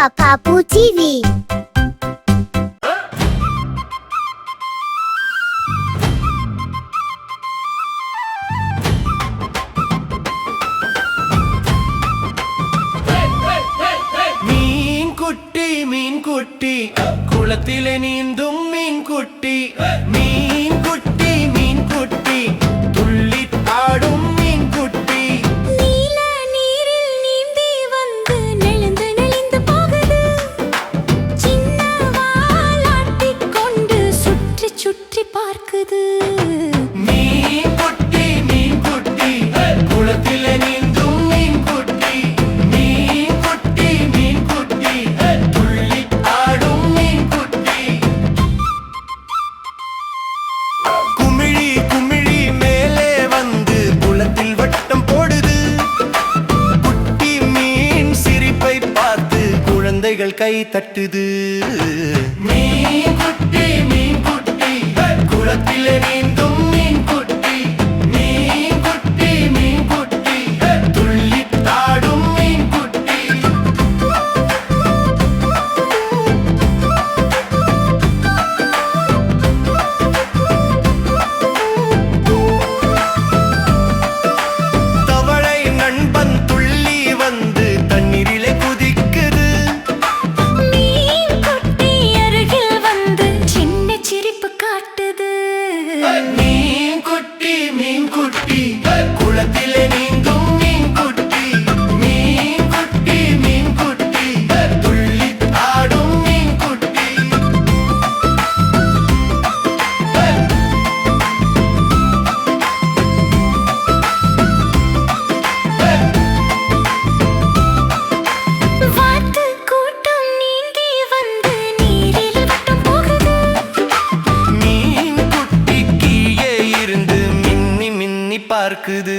Papapu TV. மீன் குட்டி குளத்திலே நீந்தும் மீன் குட்டி மீன் குட்டி மீன் குட்டி துள்ளி ஆடும் மீன் குட்டி நீல நீரில் நீந்தி வந்து நெளிந்து நெளிந்து போகுது சின்ன வாலாட்டிக் கொண்டு சுற்றி சுற்றி பார்க்குது மீன் குட்டி குளத்திலே நீந்தும் மீன் குட்டி மீன் குட்டி மீன் குட்டி துள்ளி ஆடும் மீன் குட்டி குமிழி குமிழி மேலே வந்து குளத்தில் வட்டம் போடுது குட்டி மீன் சிரிப்பை பார்த்து குழந்தைகள் கை தட்டுது மீன் குட்டி குளத்திலே நீந்தும் மீன் குட்டி மீன் குட்டி மீன் குட்டி துள்ளி ஆடும் மீன் குட்டி தவளை நண்பன் துள்ளி வந்து தண்ணீரிலே குதிக்குது மீன் குட்டி அருகில் வந்து சின்ன சிரிப்பு காட்டுது மீன் குட்டி குளத்திலே நீந்தும் மீன் குட்டி மீன் குட்டி மீன் குட்டி துள்ளி ஆடும் மீன் குட்டி வாத்து கூட்டம் நீந்தி வந்து நீரில் வட்டம் போகுது மீன் குட்டி கீழே இருந்து மின்னி மின்னி பார்க்குது